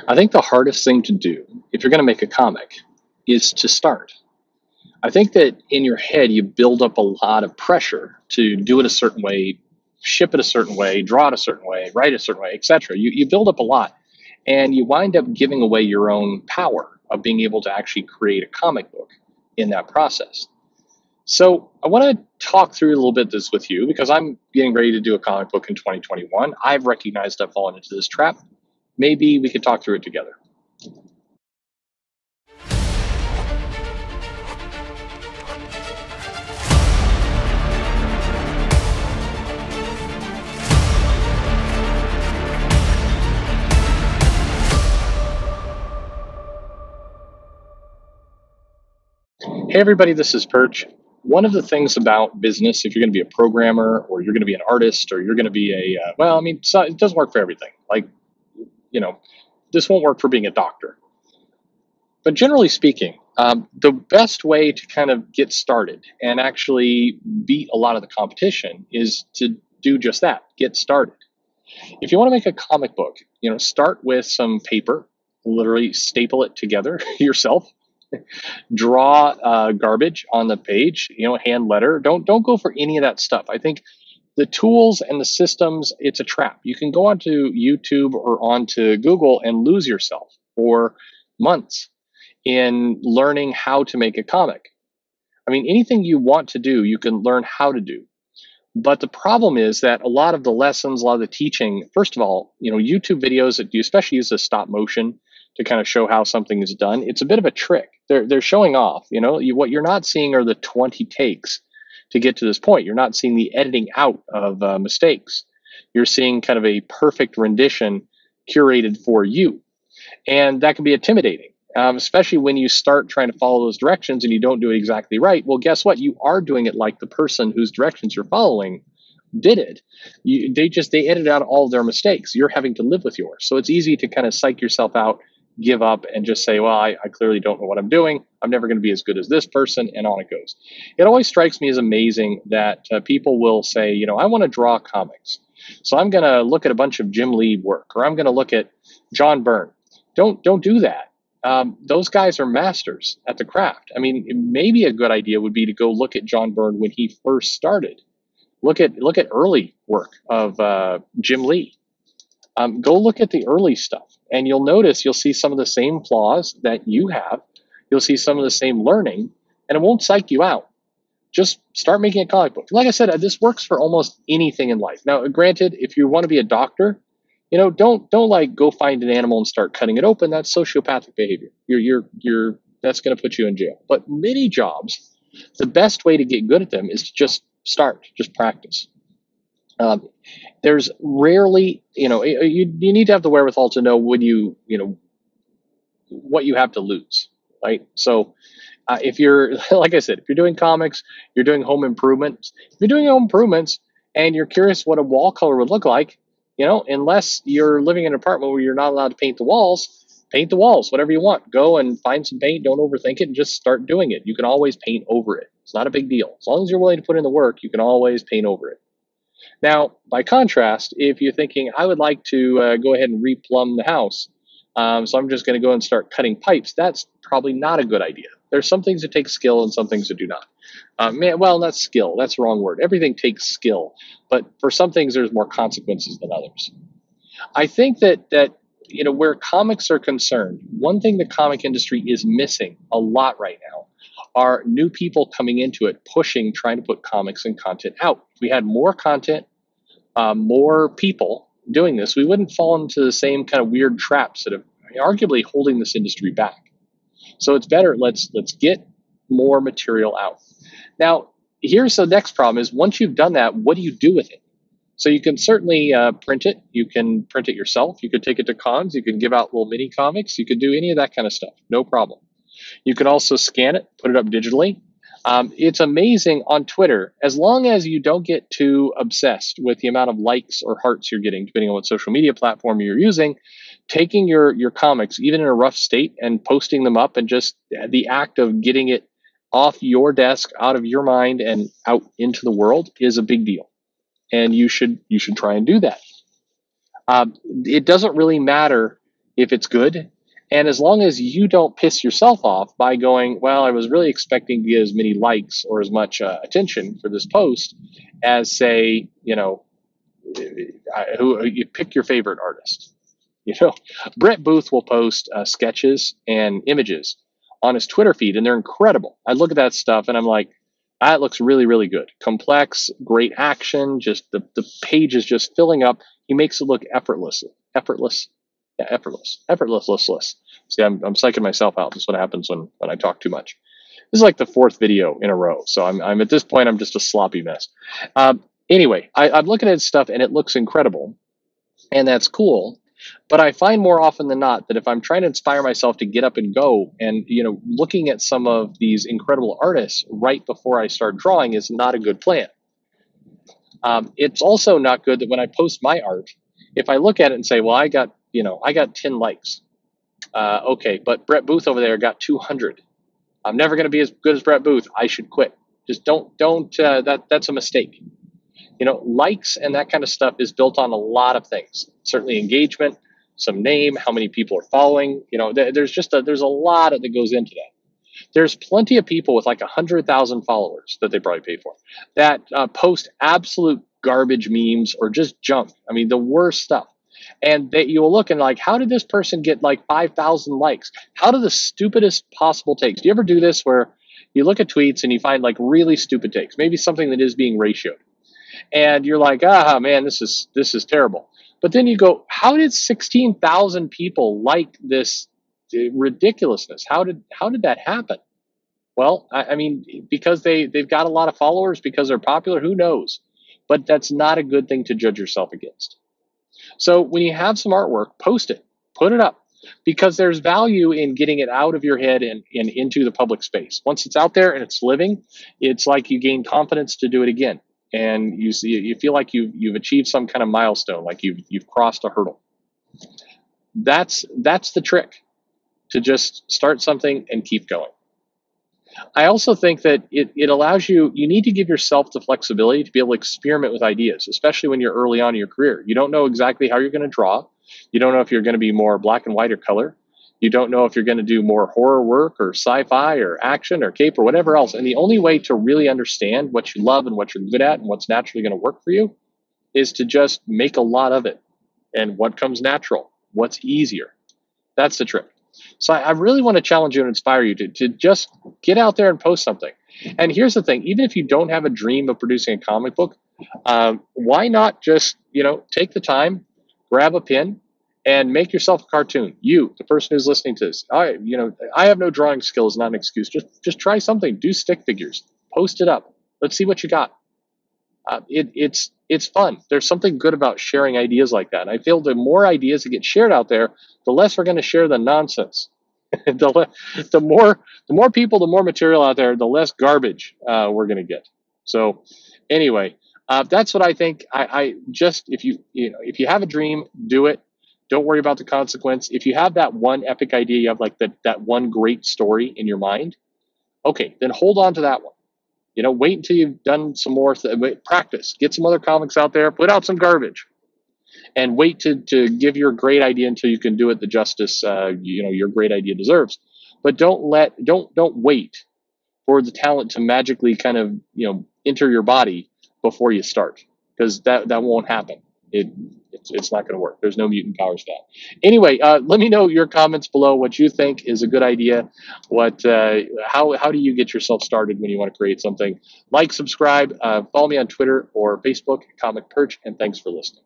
I think the hardest thing to do if you're going to make a comic is to start. I think that in your head, you build up a lot of pressure to do it a certain way, ship it a certain way, draw it a certain way, write a certain way, etc. You build up a lot and you wind up giving away your own power of being able to actually create a comic book in that process. So I want to talk through a little bit this with you because I'm getting ready to do a comic book in 2021. I've recognized I've fallen into this trap. Maybe we could talk through it together. Hey, everybody, this is Perch. One of the things about business, if you're going to be a programmer or you're going to be an artist or you're going to be well, I mean, it doesn't work for everything. Like, you know, this won't work for being a doctor. But generally speaking, the best way to kind of get started and actually beat a lot of the competition is to do just that, get started. If you want to make a comic book, start with some paper, literally staple it together yourself, draw garbage on the page, hand letter. Don't go for any of that stuff. I think the tools and the systems, it's a trap. You can go onto YouTube or onto Google and lose yourself for months in learning how to make a comic. I mean, anything you want to do, you can learn how to do. But the problem is that a lot of the lessons, a lot of the teaching, first of all, YouTube videos that you especially use the stop motion to kind of show how something is done, it's a bit of a trick. They're showing off. What you're not seeing are the 20 takes to get to this point. You're not seeing the editing out of mistakes. You're seeing kind of a perfect rendition curated for you, and that can be intimidating. Especially when you start trying to follow those directions and you don't do it exactly right. Well, guess what? You are doing it like the person whose directions you're following did it. They edited out all of their mistakes. You're having to live with yours. So it's easy to kind of psych yourself out, give up, and just say, well, I clearly don't know what I'm doing. I'm never going to be as good as this person, and on it goes. It always strikes me as amazing that people will say, I want to draw comics. So I'm going to look at a bunch of Jim Lee work, or I'm going to look at John Byrne. Don't do that. Those guys are masters at the craft. I mean, maybe a good idea would be to go look at John Byrne when he first started. Look at early work of Jim Lee. Go look at the early stuff, and you'll see some of the same flaws that you have. You'll see some of the same learning, and it won't psych you out. Just start making a comic book. Like I said, this works for almost anything in life. Now, granted, if you want to be a doctor, don't like go find an animal and start cutting it open. That's sociopathic behavior. That's going to put you in jail. But many jobs, the best way to get good at them is to just start, just practice. There's rarely, you need to have the wherewithal to know when what you have to lose, right? So if you're, like I said, if you're doing comics, you're doing home improvements. If you're doing home improvements and you're curious what a wall color would look like, unless you're living in an apartment where you're not allowed to paint the walls, whatever you want. Go and find some paint, don't overthink it, and just start doing it. You can always paint over it. It's not a big deal. As long as you're willing to put in the work, you can always paint over it. Now, by contrast, if you're thinking, I would like to go ahead and replumb the house, so I'm just going to go and start cutting pipes, that's probably not a good idea. There's some things that take skill and some things that do not. Not skill. That's the wrong word. Everything takes skill, but for some things, there's more consequences than others. I think that where comics are concerned, one thing the comic industry is missing a lot right now are new people coming into it, trying to put comics and content out. If we had more content, more people doing this, we wouldn't fall into the same kind of weird traps that are arguably holding this industry back. So it's better, let's get more material out. Now, here's the next problem is once you've done that, what do you do with it? So you can certainly print it. You can print it yourself. You could take it to cons. You can give out little mini comics. You could do any of that kind of stuff. No problem. You can also scan it, put it up digitally. It's amazing on Twitter, as long as you don't get too obsessed with the amount of likes or hearts you're getting, depending on what social media platform you're using, taking your comics, even in a rough state, and posting them up, and just the act of getting it off your desk, out of your mind, and out into the world is a big deal. And you should try and do that. It doesn't really matter if it's good. And as long as you don't piss yourself off by going, well, I was really expecting to get as many likes or as much attention for this post as, say, who you pick your favorite artist. Brett Booth will post sketches and images on his Twitter feed, and they're incredible. I look at that stuff and I'm like, that looks really, really good. Complex, great action. Just the page is just filling up. He makes it look effortless. Yeah, effortless. See, I'm psyching myself out. This is what happens when I talk too much. This is like the fourth video in a row. So I'm at this point, I'm just a sloppy mess. Anyway, I'm looking at stuff and it looks incredible, and that's cool. But I find more often than not that if I'm trying to inspire myself to get up and go, and looking at some of these incredible artists right before I start drawing is not a good plan. It's also not good that when I post my art, if I look at it and say, well, I got 10 likes. Okay, but Brett Booth over there got 200. I'm never going to be as good as Brett Booth. I should quit. Just don't. That's a mistake. Likes and that kind of stuff is built on a lot of things. Certainly engagement, some name, how many people are following. There's a lot that goes into that. There's plenty of people with like 100,000 followers that they probably pay for that post absolute garbage memes or just junk. I mean, the worst stuff. And that you will look and like, how did this person get like 5,000 likes? How do the stupidest possible takes? Do you ever do this where you look at tweets and you find like really stupid takes, maybe something that is being ratioed, and you're like, man, this is terrible. But then you go, how did 16,000 people like this ridiculousness? How did that happen? Well, I mean, because they've got a lot of followers, because they're popular, who knows? But that's not a good thing to judge yourself against. So when you have some artwork, post it, put it up, because there's value in getting it out of your head and into the public space. Once it's out there and it's living, it's like you gain confidence to do it again. And you feel like you've achieved some kind of milestone, like you've crossed a hurdle. That's the trick, to just start something and keep going. I also think that it allows you need to give yourself the flexibility to be able to experiment with ideas, especially when you're early on in your career. You don't know exactly how you're going to draw. You don't know if you're going to be more black and white or color. You don't know if you're going to do more horror work or sci-fi or action or cape or whatever else. And the only way to really understand what you love and what you're good at and what's naturally going to work for you is to just make a lot of it. And what comes natural, what's easier. That's the trick. So I really want to challenge you and inspire you to just get out there and post something. And here's the thing, even if you don't have a dream of producing a comic book, why not just, take the time, grab a pen, and make yourself a cartoon. You, the person who's listening to this, I have no drawing skills, not an excuse. Just try something. Do stick figures. Post it up. Let's see what you got. It's fun. There's something good about sharing ideas like that. And I feel the more ideas that get shared out there, the less we're going to share the nonsense. the more people, the more material out there, the less garbage we're going to get. So anyway, that's what I think. I just, if you have a dream, do it. Don't worry about the consequence. If you have that one epic idea, you have like that one great story in your mind, okay, then hold on to that one. Wait until you've done some more, practice, get some other comics out there, put out some garbage, and wait to give your great idea until you can do it the justice, your great idea deserves. But don't wait for the talent to magically kind of, enter your body before you start, because that won't happen. It's not going to work. There's no mutant powers for that. Anyway, let me know your comments below what you think is a good idea. How do you get yourself started when you want to create something? Like, subscribe, follow me on Twitter or Facebook, Comic Perch, and thanks for listening.